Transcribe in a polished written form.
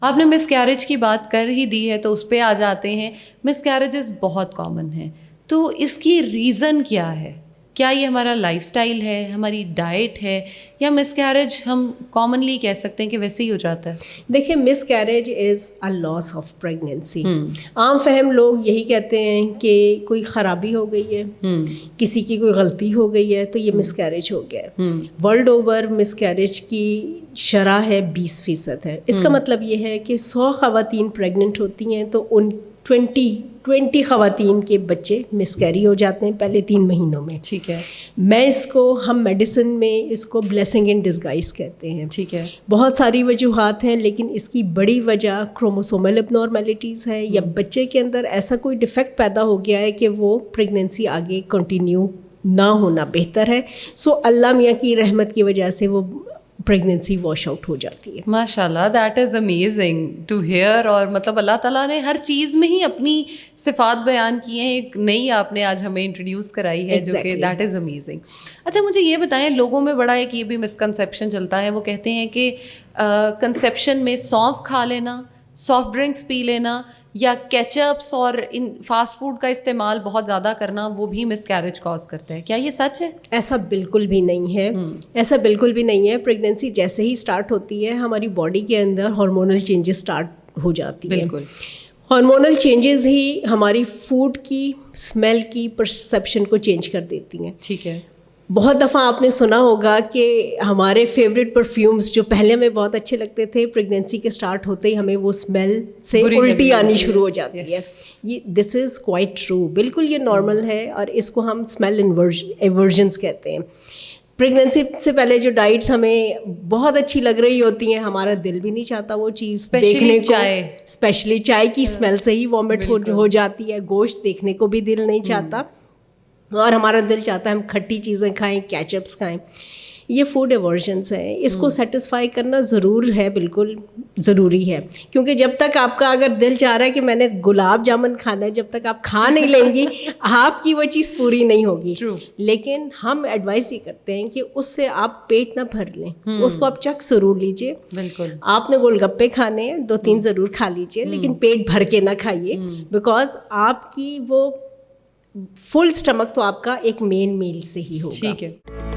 آپ نے مس کیریج کی بات کر ہی دی ہے تو اس پہ آ جاتے ہیں. مس کیریجز بہت کامن ہیں, تو اس کی ریزن کیا ہے؟ کیا یہ ہمارا لائف سٹائل ہے, ہماری ڈائٹ ہے, یا مس کیریج ہم کامنلی کہہ سکتے ہیں کہ ویسے ہی ہو جاتا ہے؟ دیکھیں, miscarriage is a loss of pregnancy. عام فہم لوگ یہی کہتے ہیں کہ کوئی خرابی ہو گئی ہے, کسی کی کوئی غلطی ہو گئی ہے تو یہ مس کیریج ہو گیا ہے. ورلڈ اوور مس کیریج کی شرح ہے 20% ہے. اس کا مطلب یہ ہے کہ 100 خواتین پریگننٹ ہوتی ہیں تو ان 20 خواتین کے بچے مس کیری ہو جاتے ہیں پہلے 3 مہینوں میں. ٹھیک ہے. ہم میڈیسن میں اس کو بلیسنگ ان ڈسگائز کہتے ہیں. ٹھیک ہے. بہت ساری وجوہات ہیں, لیکن اس کی بڑی وجہ کروموسومل ابنارمیلٹیز ہے, یا بچے کے اندر ایسا کوئی ڈیفیکٹ پیدا ہو گیا ہے کہ وہ پریگنینسی آگے کنٹینیو نہ ہونا بہتر ہے. سو اللہ میاں کی رحمت کی وجہ سے وہ پریگنینسی واش آؤٹ ہو جاتی ہے. ماشاء اللہ, that is amazing to hear. اور مطلب اللہ تعالیٰ نے ہر چیز میں ہی اپنی صفات بیان کی ہیں. ایک نئی آپ نے آج ہمیں انٹروڈیوس کرائی ہے جو کہ دیٹ از امیزنگ. اچھا مجھے یہ بتائیں, لوگوں میں بڑا ایک یہ بھی مسکنسیپشن چلتا ہے, وہ کہتے ہیں کہ کنسیپشن میں سونف کھا لینا, سافٹ ڈرنکس پی لینا, یا کیچپس اور ان فاسٹ فوڈ کا استعمال بہت زیادہ کرنا وہ بھی مس کیریج کاز کرتا ہے. کیا یہ سچ ہے؟ ایسا بالکل بھی نہیں ہے. ایسا بالکل بھی نہیں ہے. پریگنینسی جیسے ہی اسٹارٹ ہوتی ہے ہماری باڈی کے اندر ہارمونل چینجز اسٹارٹ ہو جاتی ہیں. بالکل. ہارمونل چینجز ہی ہماری فوڈ کی اسمیل کی پرسیپشن کو چینج کر دیتی ہیں. ٹھیک ہے. بہت دفعہ آپ نے سنا ہوگا کہ ہمارے فیوریٹ پرفیومز جو پہلے ہمیں بہت اچھے لگتے تھے, پریگنینسی کے اسٹارٹ ہوتے ہی ہمیں وہ اسمیل سے الٹی آنی شروع ہو جاتی ہے. یہ دس از کوائٹ ٹرو. بالکل یہ نارمل ہے, اور اس کو ہم اسمیل ایورژنس کہتے ہیں. پریگنینسی سے پہلے جو ڈائٹس ہمیں بہت اچھی لگ رہی ہوتی ہیں, ہمارا دل بھی نہیں چاہتا وہ چیز دیکھنے کو. اسپیشلی چائے کی اسمیل سے ہی وامٹ ہو جاتی ہے. گوشت دیکھنے کو بھی دل نہیں چاہتا, اور ہمارا دل چاہتا ہے ہم کھٹی چیزیں کھائیں, کیچپس کھائیں. یہ فوڈ ایورژنس ہیں. اس کو سیٹسفائی کرنا ضرور ہے, بالکل ضروری ہے. کیونکہ جب تک آپ کا اگر دل چاہ رہا ہے کہ میں نے گلاب جامن کھانا ہے, جب تک آپ کھا نہیں لیں گی آپ کی وہ چیز پوری نہیں ہوگی. لیکن ہم ایڈوائز یہ کرتے ہیں کہ اس سے آپ پیٹ نہ بھر لیں, اس کو آپ چک ضرور لیجیے. بالکل. آپ نے گول گپے کھانے ہیں 2-3 ضرور کھا لیجیے, لیکن پیٹ بھر کے نہ کھائیے, بیکاز آپ کی وہ فل اسٹمک تو آپ کا ایک مین میل سے ہی ہوگا. ٹھیک ہے.